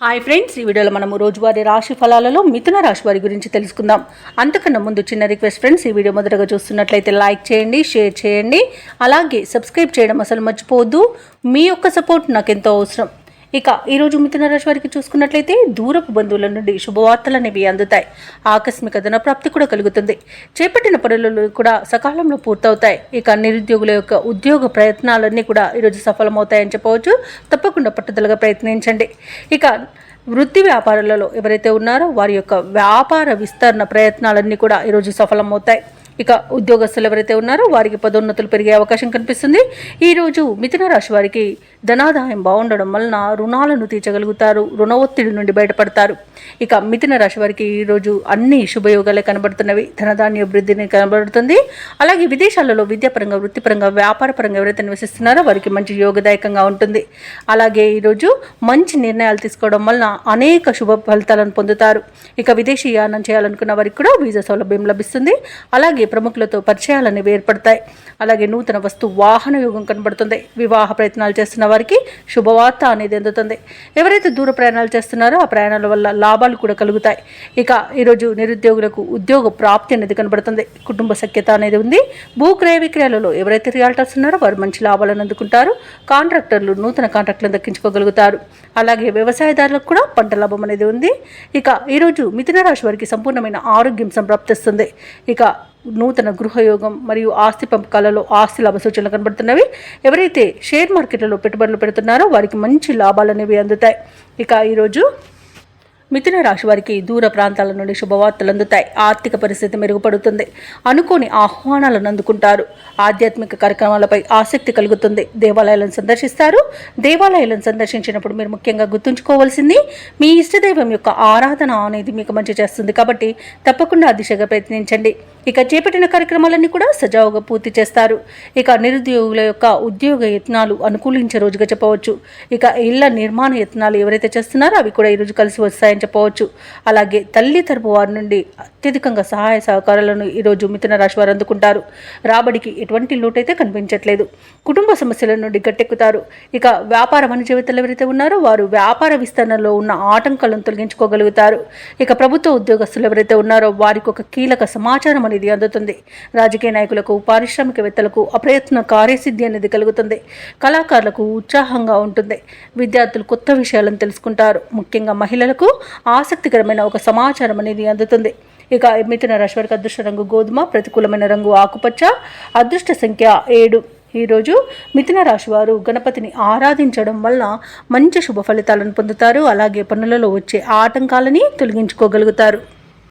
Hi friends, ఈ వీడియోలో మనము రోజువారీ రాశి ఫలాలలో మిథున రాశి వారి గురించి తెలుసుకుందాం. అంతకన్నా ముందు చిన్న రిక్వెస్ట్ ఫ్రెండ్స్, ఈ వీడియో మొదటగా చూస్తున్నట్లయితే లైక్ చేయండి, షేర్ చేయండి, అలాగే సబ్స్క్రైబ్ చేయడం అసలు మర్చిపోవద్దు. మీ యొక్క సపోర్ట్ నాకు ఎంతో అవసరం. ఇక ఈరోజు మిథున రాశి వారికి చూసుకున్నట్లయితే దూరపు బంధువుల నుండి శుభవార్తలు అనేవి అందుతాయి. ఆకస్మిక ధన ప్రాప్తి కూడా కలుగుతుంది. చేపట్టిన పనులు కూడా సకాలంలో పూర్తవుతాయి. ఇక నిరుద్యోగుల యొక్క ఉద్యోగ ప్రయత్నాలన్నీ కూడా ఈరోజు సఫలమవుతాయని చెప్పవచ్చు. తప్పకుండా పట్టుదలగా ప్రయత్నించండి. ఇక వృత్తి వ్యాపారాలలో ఎవరైతే ఉన్నారో వారి యొక్క వ్యాపార విస్తరణ ప్రయత్నాలన్నీ కూడా ఈరోజు సఫలమవుతాయి. ఇక ఉద్యోగస్తులు ఎవరైతే ఉన్నారో వారికి పదోన్నతులు పెరిగే అవకాశం కనిపిస్తుంది. ఈరోజు మిథున రాశి వారికి ధనాదాయం బాగుండడం వలన రుణాలను తీర్చగలుగుతారు. రుణ ఒత్తిడి నుండి బయటపడతారు. ఇక మిథున రాశి వారికి ఈరోజు అన్ని శుభయోగాలే కనబడుతున్నవి. ధనధాన్య వృద్ధిని కనబడుతుంది. అలాగే విదేశాలలో విద్యాపరంగా, వృత్తిపరంగా, వ్యాపారపరంగా ఎవరైతే నివసిస్తున్నారో వారికి మంచి యోగదాయకంగా ఉంటుంది. అలాగే ఈరోజు మంచి నిర్ణయాలు తీసుకోవడం వలన అనేక శుభ ఫలితాలను పొందుతారు. ఇక విదేశీ యానం చేయాలనుకున్న వారికి కూడా వీసా సౌలభ్యం లభిస్తుంది. అలాగే ప్రముఖులతో పరిచయాలు అనేవి ఏర్పడతాయి. అలాగే నూతన వస్తు వాహన యోగం కనబడుతుంది. వివాహ ప్రయత్నాలు చేస్తున్న వారికి శుభవార్త అనేది అందుతుంది. ఎవరైతే దూర ప్రయాణాలు చేస్తున్నారో ఆ ప్రయాణాల వల్ల లాభాలు కూడా కలుగుతాయి. ఇక ఈరోజు నిరుద్యోగులకు ఉద్యోగ ప్రాప్తి అనేది కనబడుతుంది. కుటుంబ సఖ్యత అనేది ఉంది. భూక్రయ విక్రయాలలో ఎవరైతే రియాల్టర్స్ ఉన్నారో వారు మంచి లాభాలను అందుకుంటారు. కాంట్రాక్టర్లు నూతన కాంట్రాక్టులను దక్కించుకోగలుగుతారు. అలాగే వ్యవసాయదారులకు కూడా పంట లాభం అనేది ఉంది. ఇక ఈరోజు మిథున రాశి వారికి సంపూర్ణమైన ఆరోగ్యం సంప్రాప్తిస్తుంది. ఇక నూతన గృహయోగం మరియు ఆస్తి పంపకాలలో ఆస్తి లాభ సూచనలు కనబడుతున్నవి. ఎవరైతే షేర్ మార్కెట్లలో పెట్టుబడులు పెడుతున్నారో వారికి మంచి లాభాలు అనేవి అందుతాయి. ఇక ఈరోజు మిథున రాశి వారికి దూర ప్రాంతాల నుండి శుభవార్తలు అందుతాయి. ఆర్థిక పరిస్థితి మెరుగుపడుతుంది. అనుకోని ఆహ్వానాలను అందుకుంటారు. ఆధ్యాత్మిక కార్యక్రమాలపై ఆసక్తి కలుగుతుంది. దేవాలయాలను సందర్శిస్తారు. దేవాలయాలను సందర్శించినప్పుడు మీరు ముఖ్యంగా గుర్తుంచుకోవాల్సింది మీ ఇష్టదైవం యొక్క ఆరాధన అనేది మీకు మంచి చేస్తుంది. కాబట్టి తప్పకుండా ఆ దిశగా ప్రయత్నించండి. ఇక చేపట్టిన కార్యక్రమాలన్నీ కూడా సజావుగా పూర్తి చేస్తారు. ఇక నిరుద్యోగుల యొక్క ఉద్యోగ యత్నాలు అనుకూలించే రోజుగా చెప్పవచ్చు. ఇక ఇళ్ల నిర్మాణ యత్నాలు ఎవరైతే చేస్తున్నారో అవి కూడా ఈరోజు కలిసి వస్తాయని చెప్పవచ్చు. అలాగే తల్లి తరపు వారి నుండి అత్యధికంగా సహాయ సహకారాలను ఈరోజు మిథున రాశి వారు అందుకుంటారు. రాబడికి ఎటువంటి లోటైతే కనిపించట్లేదు. కుటుంబ సమస్యల నుండి గట్టెక్కుతారు. ఇక వ్యాపార వాణిజ్యవేత్తలు ఎవరైతే ఉన్నారో వారు వ్యాపార విస్తరణలో ఉన్న ఆటంకాలను తొలగించుకోగలుగుతారు. ఇక ప్రభుత్వ ఉద్యోగస్తులు ఎవరైతే ఉన్నారో వారికి ఒక కీలక సమాచారం అనేది అందుతుంది. రాజకీయ నాయకులకు, పారిశ్రామికవేత్తలకు అప్రయత్న కార్యసిద్ధి అనేది కలుగుతుంది. కళాకారులకు ఉత్సాహంగా ఉంటుంది. విద్యార్థులు కొత్త విషయాలను తెలుసుకుంటారు. ముఖ్యంగా మహిళలకు ఆసక్తికరమైన ఒక సమాచారం అనేది అందుతుంది. ఇక మిథున రాశి వారికి అదృష్ట రంగు గోధుమ, ప్రతికూలమైన రంగు ఆకుపచ్చ, అదృష్ట సంఖ్య 7. ఈరోజు మిథున రాశి వారు గణపతిని ఆరాధించడం వల్ల మంచి శుభ ఫలితాలను పొందుతారు. అలాగే పనులలో వచ్చే ఆటంకాలని తొలగించుకోగలుగుతారు.